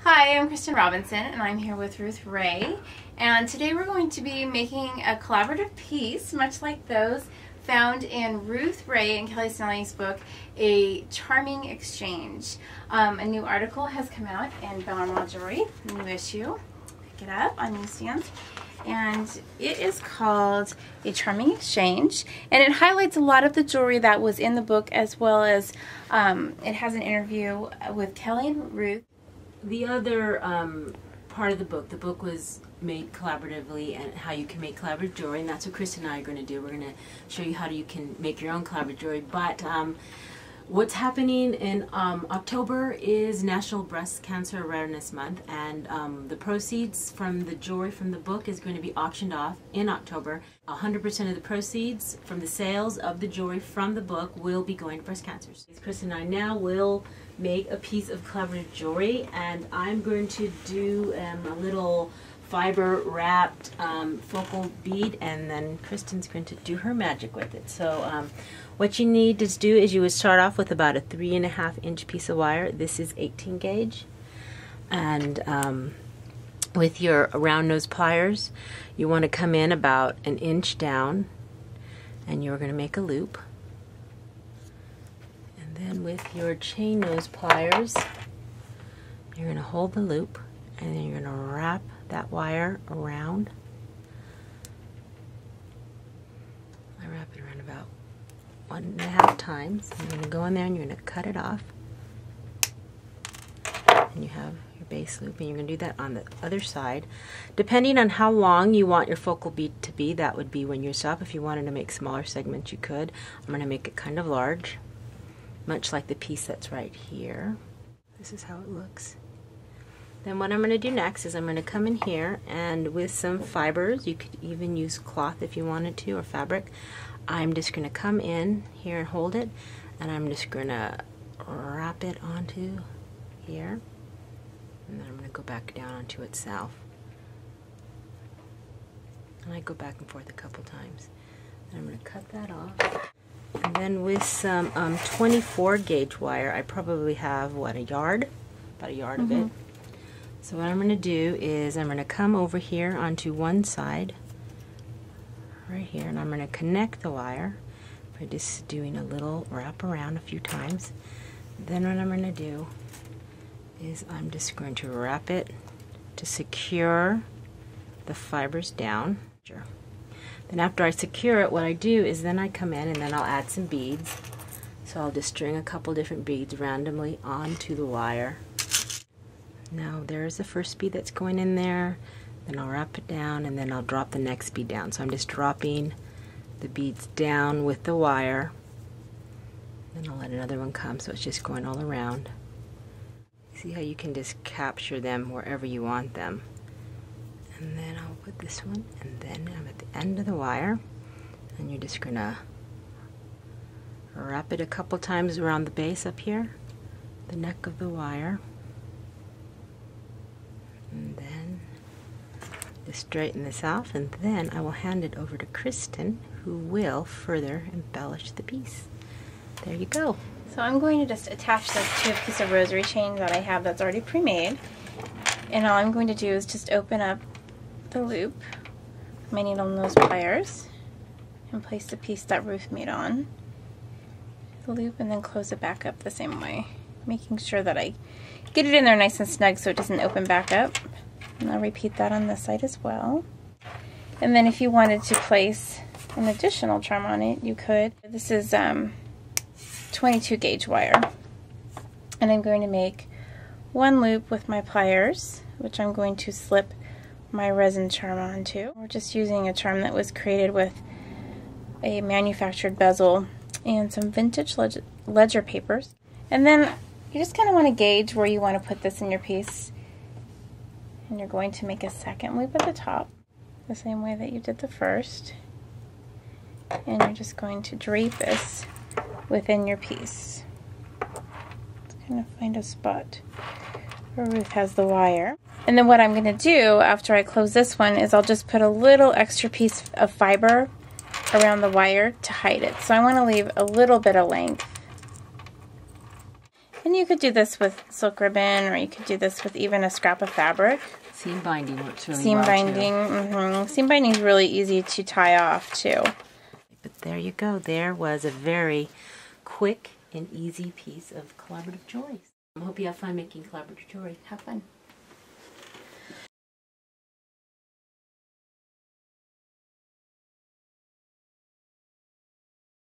Hi, I'm Kristen Robinson and I'm here with Ruth Ray, and today we're going to be making a collaborative piece much like those found in Ruth Ray and Kelly Snelling's book, A Charming Exchange. A new article has come out in Bellarmont Jewelry, new issue. Pick it up on newsstands. And it is called A Charming Exchange, and it highlights a lot of the jewelry that was in the book, as well as it has an interview with Kelly and Ruth. The other part of the book was made collaboratively, and how you can make collaborative jewelry, and that's what Kristen and I are going to do. We're going to show you how you can make your own collaborative jewelry. But what's happening in October is National Breast Cancer Awareness Month, and the proceeds from the jewelry from the book is going to be auctioned off in October. 100% of the proceeds from the sales of the jewelry from the book will be going to breast cancers. Kristen and I now will make a piece of collaborative jewelry, and I'm going to do a little fiber wrapped focal bead, and then Kristen's going to do her magic with it. So what you need to do is you would start off with about a 3.5 inch piece of wire. This is 18 gauge, and with your round nose pliers you want to come in about an inch down, and you're going to make a loop. And then with your chain nose pliers you're going to hold the loop, and then you're going to wrap that wire around. I wrap it around about 1.5 times. I'm going to go in there and you're going to cut it off, and you have your base loop, and you're going to do that on the other side. Depending on how long you want your focal bead to be, that would be when you stop. If you wanted to make smaller segments, you could. I'm going to make it kind of large, much like the piece that's right here. This is how it looks. Then what I'm going to do next is I'm going to come in here, and with some fibers, you could even use cloth if you wanted to, or fabric, I'm just going to come in here and hold it, and I'm just going to wrap it onto here, and then I'm going to go back down onto itself. And I go back and forth a couple times. And I'm going to cut that off. And then with some 24 gauge wire, I probably have, what, a yard? About a yard of it. So what I'm going to do is I'm going to come over here onto one side, right here, and I'm going to connect the wire by just doing a little wrap around a few times. Then what I'm going to do is I'm just going to wrap it to secure the fibers down. Then after I secure it, what I do is then I come in and then I'll add some beads. So I'll just string a couple different beads randomly onto the wire. Now there's the first bead that's going in there, then I'll wrap it down, and then I'll drop the next bead down. So I'm just dropping the beads down with the wire, then I'll let another one come, so it's just going all around. See how you can just capture them wherever you want them. And then I'll put this one, and then I'm at the end of the wire, and you're just gonna wrap it a couple times around the base up here, the neck of the wire. And then just straighten this off, and then I will hand it over to Kristen, who will further embellish the piece. There you go. So I'm going to just attach this to a piece of rosary chain that I have that's already pre-made, and all I'm going to do is just open up the loop, my needle nose pliers, and place the piece that Ruth made on the loop, and then close it back up the same way, making sure that I get it in there nice and snug so it doesn't open back up. And I'll repeat that on this side as well. And then if you wanted to place an additional charm on it, you could. This is 22 gauge wire. And I'm going to make one loop with my pliers, which I'm going to slip my resin charm onto. We're just using a charm that was created with a manufactured bezel and some vintage ledger papers. And then you just kind of want to gauge where you want to put this in your piece, and you're going to make a second loop at the top the same way that you did the first, and you're just going to drape this within your piece. Let's kind of find a spot where Ruth has the wire. And then what I'm going to do after I close this one is I'll just put a little extra piece of fiber around the wire to hide it. So I want to leave a little bit of length. And you could do this with silk ribbon, or you could do this with even a scrap of fabric. Seam binding works really Seam well binding, Seam binding is really easy to tie off too. But there you go. There was a very quick and easy piece of collaborative jewelry. I hope you have fun making collaborative jewelry. Have fun.